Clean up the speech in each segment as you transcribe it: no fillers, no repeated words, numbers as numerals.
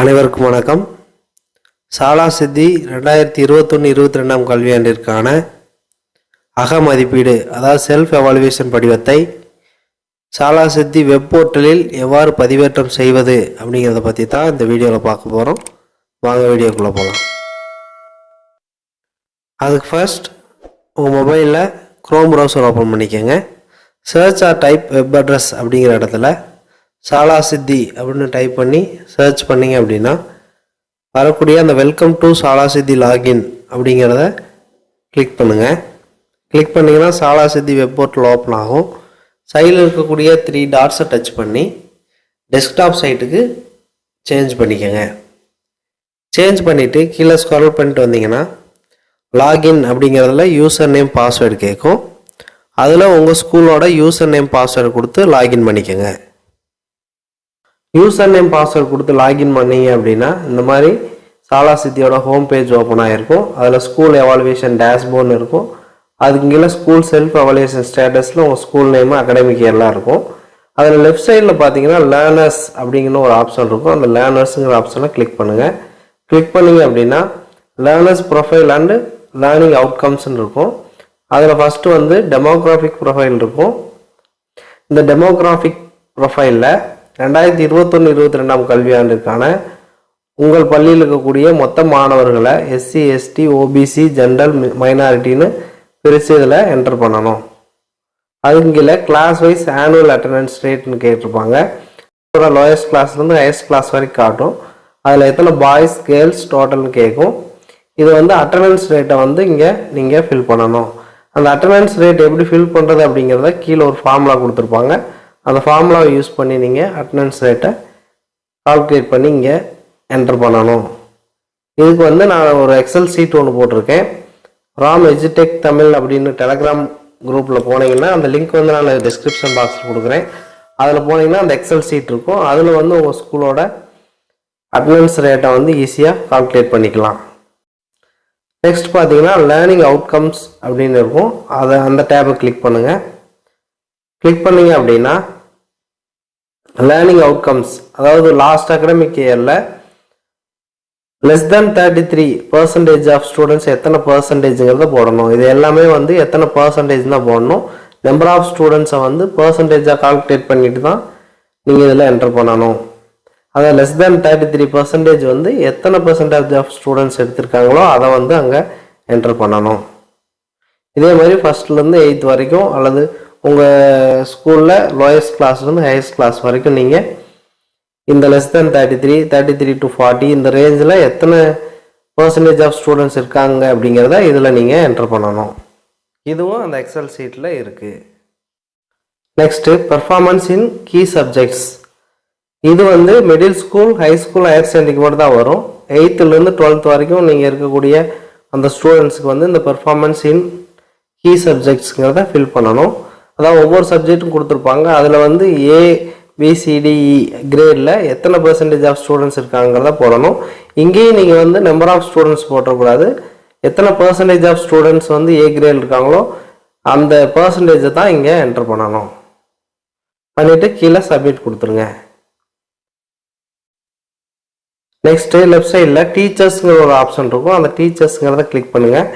அனைவருக்கும் வணக்கம். சாலா சித்தி 2021-22 கல்வியாண்டிற்கான அகமதிப்பீடு அதாவது செல்ஃப் எவாலுவேஷன் படிவத்தை சாலா சித்தி வெப் போர்ட்டலில் எவ்வாறு பதிவேற்றம் செய்வது அப்படிங்கிறத பற்றி தான் இந்த வீடியோவில் பார்க்க போகிறோம். வாங்க வீடியோக்குள்ளே போகலாம். அதுக்கு ஃபர்ஸ்ட் உங்கள் மொபைலில் க்ரோம் ப்ரௌசர் ஓப்பன் பண்ணிக்கோங்க. Search or type web address அப்படிங்கிற இடத்துல சாலா சித்தி அப்படின்னு டைப் பண்ணி சர்ச் பண்ணிங்க அப்படின்னா வரக்கூடிய அந்த வெல்கம் டு சாலா சித்தி லாகின் அப்படிங்கிறத கிளிக் பண்ணுங்கள். கிளிக் பண்ணிங்கன்னா சாலா சித்தி வெப் போர்ட்டல் ஓப்பன் ஆகும். சைடில் இருக்கக்கூடிய 3 டாட்ஸை டச் பண்ணி டெஸ்க்டாப் சைட்டுக்கு சேஞ்ச் பண்ணிக்கோங்க. சேஞ்ச் பண்ணிவிட்டு கீழே ஸ்க்ரால் பண்ணிட்டு வந்தீங்கன்னா லாகின் அப்படிங்கிறதுல யூசர் நேம் பாஸ்வேர்டு கேட்கும். அதில் உங்கள் ஸ்கூலோட யூசர் நேம் பாஸ்வேர்டு கொடுத்து லாகின் பண்ணிக்கோங்க. யூசர் நேம் பாஸ்வேர்டு கொடுத்து லாகின் பண்ணிங்க அப்படின்னா இந்த மாதிரி சாலா சித்தியோட ஹோம் பேஜ் ஓப்பன் ஆகிருக்கும். அதில் ஸ்கூல் எவாலுவேஷன் டேஷ்போர்டு இருக்கும். அதுக்கு கீழே ஸ்கூல் செல்ஃப் எவாலுவேஷன் ஸ்டேட்டஸில் உங்கள் ஸ்கூல் நேமு அகாடமிக் இயர்லாம் இருக்கும். அதில் லெஃப்ட் சைடில் பார்த்தீங்கன்னா லேர்னர்ஸ் அப்படிங்கிற ஒரு ஆப்ஷன் இருக்கும். அந்த லேர்னர்ஸுங்கிற ஆப்ஷனை கிளிக் பண்ணுங்கள். கிளிக் பண்ணிங்க அப்படின்னா லேர்னர்ஸ் ப்ரொஃபைல் அண்டு லேர்னிங் அவுட்கம்ஸ்ன்னு இருக்கும். அதில் ஃபஸ்ட்டு வந்து டெமோக்ராஃபிக் ப்ரொஃபைல் இருக்கும். இந்த டெமோக்ராஃபிக் ப்ரொஃபைலில் 2021-22 கல்வியாண்டிற்கான உங்கள் பள்ளியில் இருக்கக்கூடிய மொத்த மாணவர்களை எஸ்சி, எஸ்டி, ஓபிசி, ஜென்ரல், மைனாரிட்டின்னு பிரித்து இதில் என்டர் பண்ணணும். அதுக்கு கீழே கிளாஸ் வைஸ் ஆனுவல் அட்டண்டன்ஸ் ரேட்னு கேட்டிருப்பாங்க. லோயஸ்ட் கிளாஸ்லேருந்து ஹையஸ்ட் கிளாஸ் வரைக்கும் காட்டும். அதில் எத்தனை பாய்ஸ் கேர்ள்ஸ் டோட்டல்னு கேட்கும். இது வந்து அட்டண்டன்ஸ் ரேட்டை வந்து இங்கே நீங்கள் ஃபில் பண்ணணும். அந்த அட்டண்டன்ஸ் ரேட் எப்படி ஃபில் பண்ணுறது அப்படிங்கிறத கீழே ஒரு ஃபார்முலா கொடுத்துருப்பாங்க. அந்த ஃபார்முலாவை யூஸ் பண்ணி நீங்கள் அட்டண்டன்ஸ் ரேட்டை கால்குலேட் பண்ணி இங்கே என்டர் பண்ணணும். இதுக்கு வந்து நான் ஒரு எக்ஸல் சீட் ஒன்று போட்டிருக்கேன். ராம் எஜுடெக் தமிழ் அப்படின்னு டெலகிராம் குரூப்பில் போனீங்கன்னா அந்த லிங்க் வந்து நான் டிஸ்கிரிப்ஷன் பாக்ஸில் கொடுக்குறேன். அதில் போனீங்கன்னா அந்த எக்ஸல் சீட் இருக்கும். அதில் வந்து உங்கள் ஸ்கூலோட அட்டண்டன்ஸ் ரேட்டை வந்து ஈஸியாக கால்குலேட் பண்ணிக்கலாம். நெக்ஸ்ட் பார்த்தீங்கன்னா லேர்னிங் அவுட்கம்ஸ் அப்படின்னு இருக்கும். அந்த டேபை கிளிக் பண்ணுங்கள். கிளிக் பண்ணிங்க அப்படின்னா லேர்னிங் அவுட்கம்ஸ் அதாவது லாஸ்ட் அகடமிக் இயரில் லெஸ் தென் 33% ஆஃப் ஸ்டூடெண்ட்ஸ் எத்தனை பர்சன்டேஜுங்கிறத போடணும். இது எல்லாமே வந்து எத்தனை பர்சன்டேஜ் தான் போடணும். நம்பர் ஆஃப் ஸ்டூடெண்ட்ஸை வந்து பர்சன்டேஜாக கால்குலேட் பண்ணிட்டு தான் நீங்கள் இதில் என்டர் பண்ணணும். அதாவது லெஸ் தென் 33% வந்து எத்தனை பர்சன்டேஜ் ஆஃப் ஸ்டூடெண்ட்ஸ் எடுத்திருக்காங்களோ அதை வந்து அங்கே என்டர் பண்ணணும். இதே மாதிரி ஃபஸ்ட்லேருந்து 8th வரைக்கும் அல்லது உங்கள் ஸ்கூலில் லோயஸ்ட் கிளாஸ்லேருந்து ஹையஸ்ட் கிளாஸ் வரைக்கும் நீங்கள் இந்த லெஸ் தென் 33 to 40 இந்த ரேஞ்சில் எத்தனை பர்சன்டேஜ் ஆஃப் ஸ்டூடெண்ட்ஸ் இருக்காங்க அப்படிங்கிறத இதில் நீங்கள் என்டர் பண்ணணும். இதுவும் அந்த எக்ஸல் சீட்டில் இருக்குது. Next performance in key subjects. இது வந்து middle school, high school, higher செகண்டரிக்கு மட்டும் தான் வரும். 8th-லேருந்து 12th வரைக்கும் நீங்கள் இருக்கக்கூடிய அந்த ஸ்டூடெண்ட்ஸுக்கு வந்து இந்த பெர்ஃபார்மன்ஸ் இன் கீ சப்ஜெக்ட்ஸுங்கிறத ஃபில் பண்ணணும். அதாவது ஒவ்வொரு சப்ஜெக்ட்டும் கொடுத்துருப்பாங்க. அதில் வந்து ABCDE கிரேடில் எத்தனை பர்சன்டேஜ் ஆஃப் ஸ்டூடெண்ட்ஸ் இருக்காங்கிறத போடணும். இங்கேயும் நீங்கள் வந்து நம்பர் ஆஃப் ஸ்டூடெண்ட்ஸ் போட்டக்கூடாது. எத்தனை பர்சன்டேஜ் ஆஃப் ஸ்டூடெண்ட்ஸ் வந்து A கிரேட் இருக்காங்களோ அந்த பர்சன்டேஜை தான் இங்கே என்டர் பண்ணணும். பண்ணிவிட்டு கீழே சப்மிட் கொடுத்துருங்க. நெக்ஸ்ட்டு லெஃப்ட் சைடில் டீச்சர்ஸுங்கிற ஒரு ஆப்ஷன் இருக்கும். அந்த டீச்சர்ஸுங்கிறத கிளிக் பண்ணுங்கள்.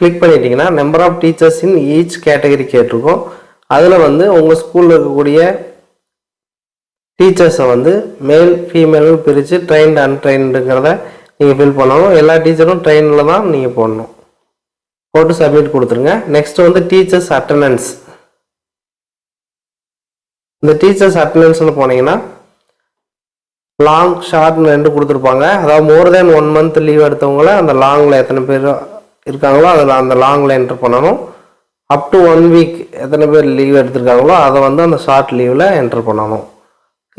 கிளிக் பண்ணிட்டீங்கன்னா number of teachers in each category கேட்டிருக்கும். அதில் வந்து உங்கள் ஸ்கூலில் இருக்கக்கூடிய டீச்சர்ஸை வந்து மேல் ஃபீமேல்னு பிரித்து ட்ரெயின்டு அன்ட்ரெயின்டுங்கிறத நீங்கள் ஃபில் பண்ணணும். எல்லா டீச்சரும் ட்ரெயினில் தான் நீங்கள் போடணும். போட்டு சப்மிட் கொடுத்துருங்க. நெக்ஸ்ட்டு வந்து டீச்சர்ஸ் அட்டண்டன்ஸ். இந்த டீச்சர்ஸ் அட்டண்டன்ஸில் போனீங்கன்னா லாங் ஷார்ட்னு 2 கொடுத்துருப்பாங்க. அதாவது மோர் தேன் 1 month லீவ் எடுத்தவங்கள அந்த லாங்கில் எத்தனை பேர் இருக்காங்களோ அதில் அந்த லாங்கில் என்டர் பண்ணணும். அப் டு 1 week எத்தனை பேர் லீவ் எடுத்திருக்காங்களோ அதை வந்து அந்த ஷார்ட் லீவில் என்டர் பண்ணணும்.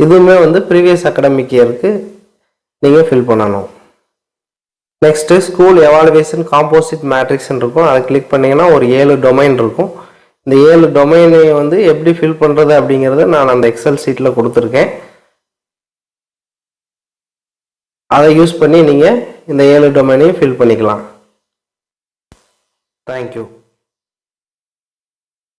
இதுவுமே வந்து ப்ரீவியஸ் அகடமிக் இயருக்கு நீங்கள் ஃபில் பண்ணணும். நெக்ஸ்ட்டு ஸ்கூல் எவாலுவேஷன் காம்போசிட் மேட்ரிக்ஸ்ன்னு இருக்கும். அதை கிளிக் பண்ணிங்கன்னா ஒரு 7 டொமைன் இருக்கும். இந்த 7 டொமைனை வந்து எப்படி ஃபில் பண்ணுறது அப்படிங்கிறத நான் அந்த எக்ஸல் சீட்டில் கொடுத்துருக்கேன். அதை யூஸ் பண்ணி நீங்கள் இந்த 7 டொமைனையும் ஃபில் பண்ணிக்கலாம். தேங்க்யூ.